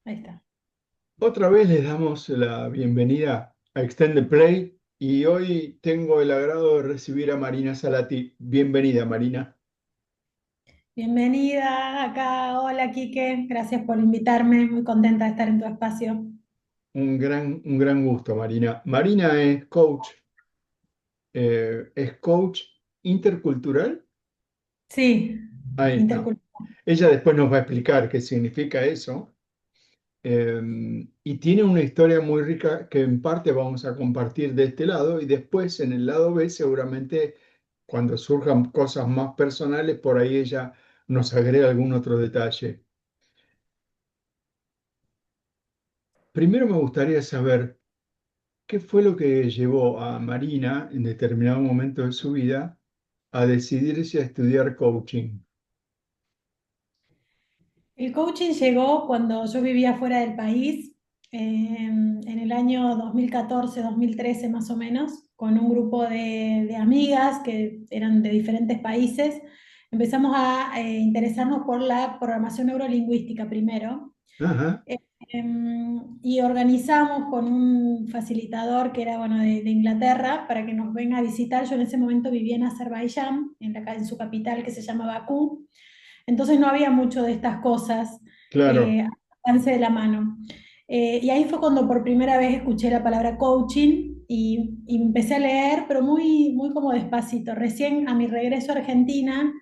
Ahí está. Otra vez les damos la bienvenida a Extended Play y hoy tengo el agrado de recibir a Marina Salati. Bienvenida, Marina. Bienvenida acá. Hola, Quique. Gracias por invitarme. Muy contenta de estar en tu espacio. Un gran gusto, Marina. Marina es coach intercultural. Sí, Ahí está. intercultural. Ella después nos va a explicar qué significa eso. Y tiene una historia muy rica que en parte vamos a compartir de este lado y después en el lado B seguramente cuando surjan cosas más personales por ahí ella nos agrega algún otro detalle. Primero me gustaría saber qué fue lo que llevó a Marina en determinado momento de su vida a decidirse a estudiar coaching. El coaching llegó cuando yo vivía fuera del país, en el año 2014-2013 más o menos, con un grupo de amigas que eran de diferentes países. Empezamos a interesarnos por la programación neurolingüística primero. Ajá, Y organizamos con un facilitador que era bueno, de Inglaterra para que nos venga a visitar. Yo en ese momento vivía en Azerbaiyán, en su capital que se llama Bakú, entonces no había mucho de estas cosas claro. al alcance de la mano. Y ahí fue cuando por primera vez escuché la palabra coaching y empecé a leer, pero muy, muy como despacito. Recién a mi regreso a Argentina,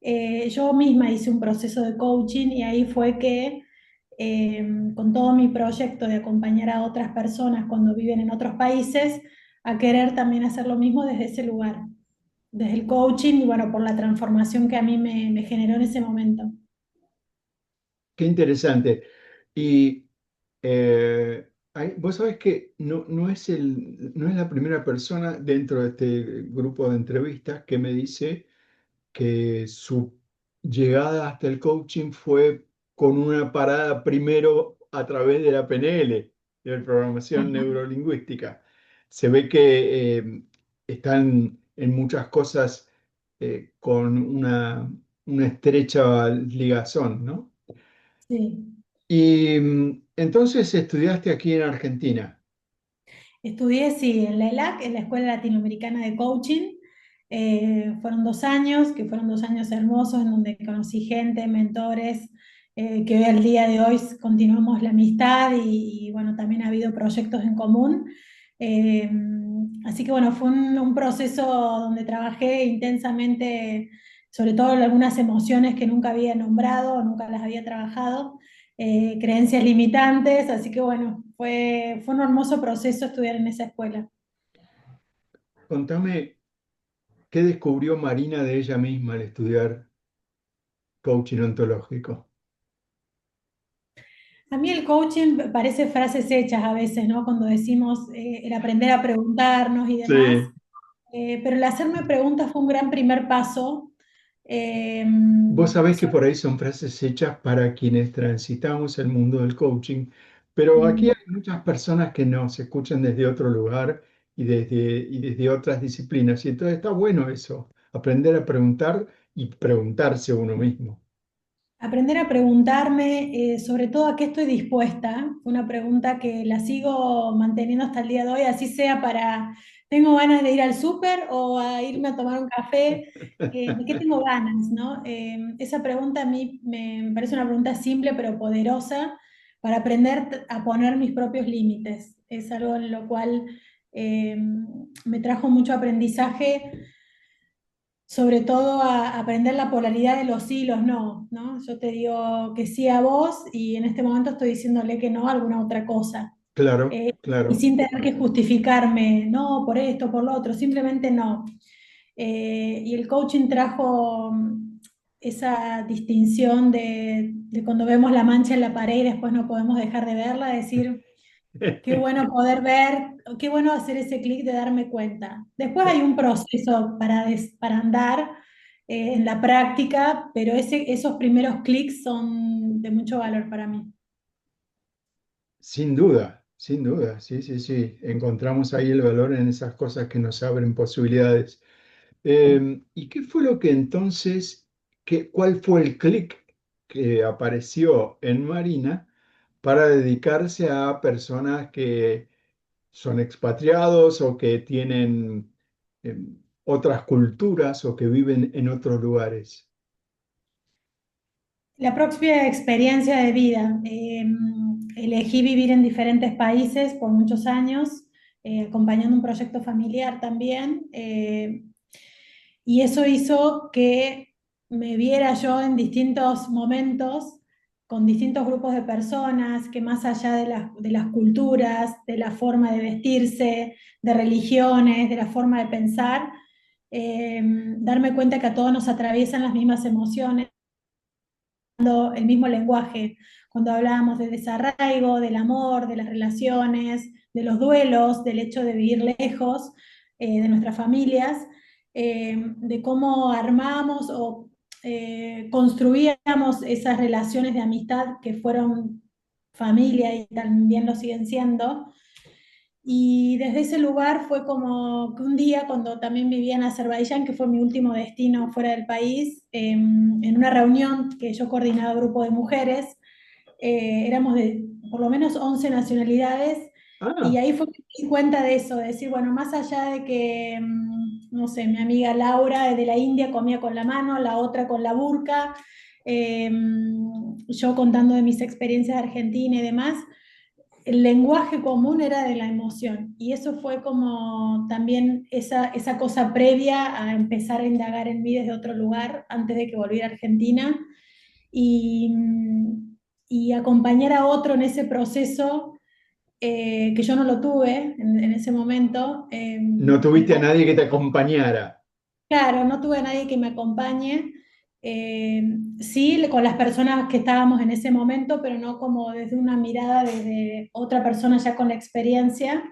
yo misma hice un proceso de coaching y ahí fue que con todo mi proyecto de acompañar a otras personas cuando viven en otros países, a querer también hacer lo mismo desde ese lugar, desde el coaching y bueno, por la transformación que a mí me generó en ese momento. Qué interesante. Y vos sabés que no es la primera persona dentro de este grupo de entrevistas que me dice que su llegada hasta el coaching fue con una parada primero a través de la PNL, de la programación neurolingüística. Se ve que están en muchas cosas con una estrecha ligazón, ¿no? Sí. Y entonces estudiaste aquí en Argentina. Estudié, sí, en la ELAC, en la Escuela Latinoamericana de Coaching. Fueron 2 años, que fueron 2 años hermosos, en donde conocí gente, mentores, que hoy al día de hoy continuamos la amistad y, bueno, también ha habido proyectos en común. Eh, Así que bueno, fue un proceso donde trabajé intensamente, sobre todo en algunas emociones que nunca había nombrado, nunca las había trabajado, creencias limitantes, así que bueno, fue un hermoso proceso estudiar en esa escuela. Contame, ¿qué descubrió Marina de ella misma al estudiar coaching ontológico? A mí el coaching parece frases hechas a veces, ¿no? Cuando decimos el aprender a preguntarnos y demás, Sí. pero el hacerme preguntas fue un gran primer paso. eh, Vos sabés que sobre- por ahí son frases hechas para quienes transitamos el mundo del coaching, pero aquí mm, hay muchas personas que nos escuchan desde otro lugar y desde otras disciplinas, y entonces está bueno eso, aprender a preguntar y preguntarse uno mismo. Aprender a preguntarme, sobre todo a qué estoy dispuesta, una pregunta que la sigo manteniendo hasta el día de hoy, así sea para, tengo ganas de ir al súper o a irme a tomar un café, ¿de qué tengo ganas, no? Esa pregunta a mí me parece una pregunta simple pero poderosa para aprender a poner mis propios límites. Es algo en lo cual eh, me trajo mucho aprendizaje, sobre todo a aprender la polaridad de los sí y los no, ¿no? Yo te digo que sí a vos y en este momento estoy diciéndole que no a alguna otra cosa. Claro, Eh, y claro. sin tener que justificarme, no, por esto, por lo otro, simplemente no. Y el coaching trajo esa distinción de cuando vemos la mancha en la pared y después no podemos dejar de verla, decir, qué bueno poder ver, qué bueno hacer ese clic de darme cuenta. Después hay un proceso para andar en la práctica, pero esos primeros clics son de mucho valor para mí. Sin duda, sí, sí, sí. Encontramos ahí el valor en esas cosas que nos abren posibilidades. ¿Y qué fue lo que entonces, cuál fue el clic que apareció en Marina para dedicarse a personas que son expatriados o que tienen otras culturas o que viven en otros lugares. La propia experiencia de vida. Elegí vivir en diferentes países por muchos años, acompañando un proyecto familiar también, y eso hizo que me viera yo en distintos momentos con distintos grupos de personas, que más allá de las culturas, de la forma de vestirse, de religiones, de la forma de pensar, darme cuenta que a todos nos atraviesan las mismas emociones, el mismo lenguaje, cuando hablábamos de desarraigo, del amor, de las relaciones, de los duelos, del hecho de vivir lejos de nuestras familias, de cómo armamos o construíamos esas relaciones de amistad que fueron familia y también lo siguen siendo. Y desde ese lugar fue como que un día, cuando también vivía en Azerbaiyán, que fue mi último destino fuera del país, en una reunión que yo coordinaba grupo de mujeres, éramos de por lo menos 11 nacionalidades, y Ah, ahí fue que me di cuenta de eso, de decir, bueno, más allá de que, no sé, mi amiga Laura de la India comía con la mano, la otra con la burka, yo contando de mis experiencias de Argentina y demás, el lenguaje común era de la emoción. Y eso fue como también esa cosa previa a empezar a indagar en mí desde otro lugar antes de que volviera a Argentina. Y, y acompañar a otro en ese proceso, que yo no lo tuve en ese momento. no tuviste a nadie que te acompañara. Claro, no tuve a nadie que me acompañe. Sí, con las personas que estábamos en ese momento, pero no como desde una mirada desde otra persona ya con la experiencia,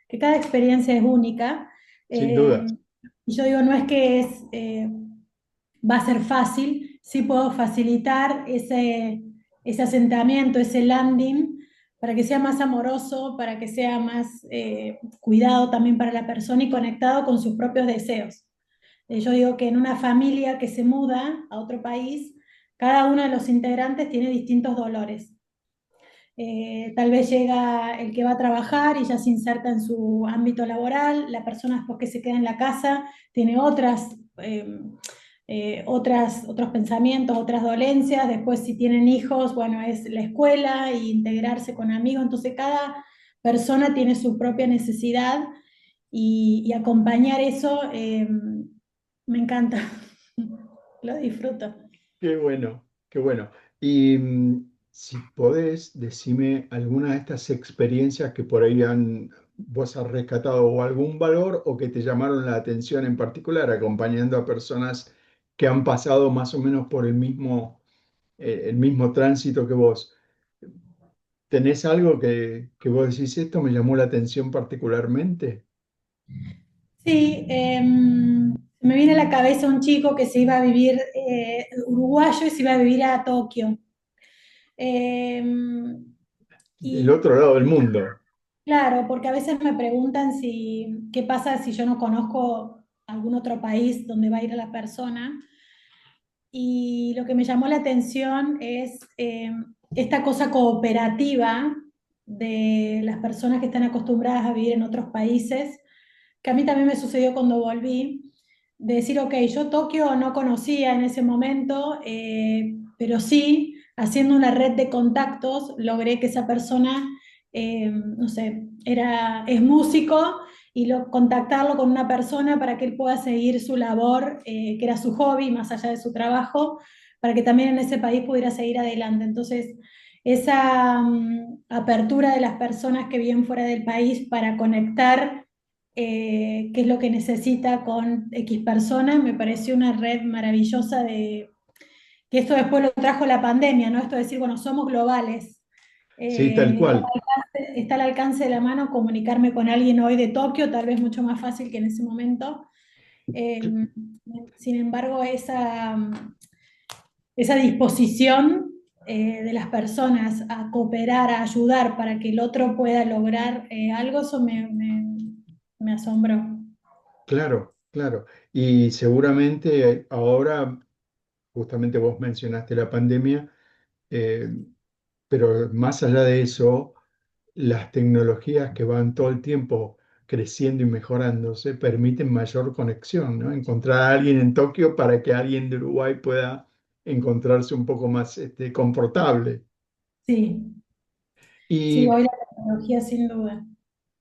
que cada experiencia es única. Sin duda. Y yo digo, no es que va a ser fácil, sí puedo facilitar ese asentamiento, ese landing, para que sea más amoroso, para que sea más cuidado también para la persona y conectado con sus propios deseos. Yo digo que en una familia que se muda a otro país, cada uno de los integrantes tiene distintos dolores. Tal vez llega el que va a trabajar y ya se inserta en su ámbito laboral, la persona después que se queda en la casa tiene otros pensamientos, otras dolencias, después si tienen hijos, bueno, es la escuela y integrarse con amigos, entonces cada persona tiene su propia necesidad, y acompañar eso, me encanta, lo disfruto. Qué bueno, qué bueno. Y si podés, decime alguna de estas experiencias que por ahí vos has rescatado o algún valor o que te llamaron la atención en particular, acompañando a personas que han pasado más o menos por el mismo tránsito que vos. ¿Tenés algo que vos decís, esto me llamó la atención particularmente? Sí, me viene a la cabeza un chico que se iba a vivir, uruguayo, y se iba a vivir a Tokio. Eh, Del y otro lado del mundo. claro, porque a veces me preguntan qué pasa si yo no conozco algún otro país donde va a ir la persona. Y lo que me llamó la atención es esta cosa cooperativa de las personas que están acostumbradas a vivir en otros países, que a mí también me sucedió cuando volví, de decir, ok, yo Tokio no conocía en ese momento, pero sí, haciendo una red de contactos, logré que esa persona, no sé, es músico, y contactarlo con una persona para que él pueda seguir su labor, que era su hobby, más allá de su trabajo, para que también en ese país pudiera seguir adelante. Entonces, esa apertura de las personas que viven fuera del país para conectar qué es lo que necesita con X persona, me pareció una red maravillosa, que esto después lo trajo la pandemia, ¿no? Esto de decir, bueno, somos globales. Sí, tal cual. Está al alcance de la mano comunicarme con alguien hoy de Tokio, tal vez mucho más fácil que en ese momento. Eh, Sin embargo, esa disposición de las personas a cooperar, a ayudar para que el otro pueda lograr algo, eso me asombró. Claro, claro. Y seguramente ahora, justamente vos mencionaste la pandemia, pero más allá de eso, las tecnologías que van todo el tiempo creciendo y mejorándose permiten mayor conexión, ¿no? Encontrar a alguien en Tokio para que alguien de Uruguay pueda encontrarse un poco más confortable. Sí, sí, Y hoy la tecnología sin duda,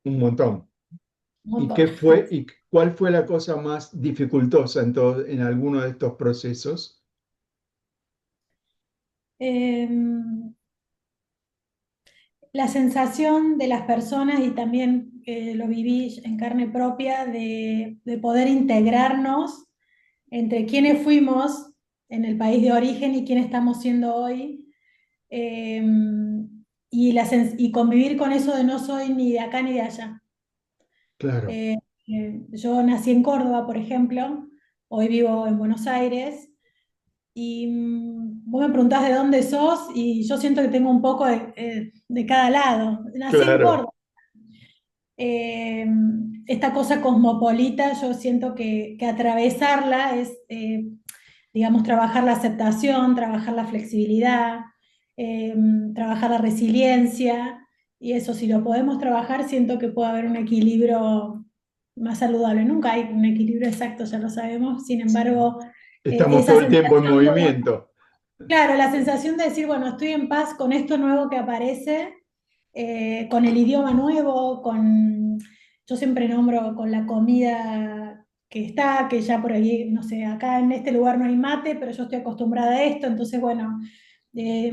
un montón. un ¿Y montón. qué fue, y cuál fue la cosa más dificultosa en alguno de estos procesos? Em, la sensación de las personas y también lo viví en carne propia de poder integrarnos entre quienes fuimos en el país de origen y quiénes estamos siendo hoy, eh, y convivir con eso de no soy ni de acá ni de allá. Claro, Eh, yo nací en Córdoba, por ejemplo, hoy vivo en Buenos Aires. Y vos me preguntás de dónde sos y yo siento que tengo un poco de cada lado. Nací en claro, Córdoba. Eh, Esta cosa cosmopolita, yo siento que atravesarla es, digamos, trabajar la aceptación, trabajar la flexibilidad, eh, trabajar la resiliencia. Y eso, si lo podemos trabajar, siento que puede haber un equilibrio más saludable. Nunca hay un equilibrio exacto, ya lo sabemos. Sin embargo, estamos esa todo el tiempo en sensación de, bueno, movimiento. claro, la sensación de decir, bueno, estoy en paz con esto nuevo que aparece, con el idioma nuevo, yo siempre nombro con la comida que está, que ya por ahí, no sé, acá en este lugar no hay mate, pero yo estoy acostumbrada a esto, entonces, bueno, eh,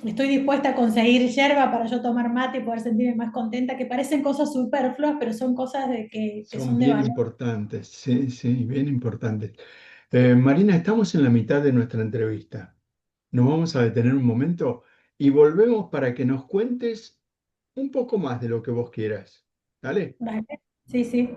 estoy dispuesta a conseguir yerba para yo tomar mate y poder sentirme más contenta, que parecen cosas superfluas, pero son cosas que Son son de bien valor. importantes, sí, sí, bien importantes. Marina, estamos en la mitad de nuestra entrevista. Nos vamos a detener un momento y volvemos para que nos cuentes un poco más de lo que vos quieras. ¿Dale? Vale, sí, sí.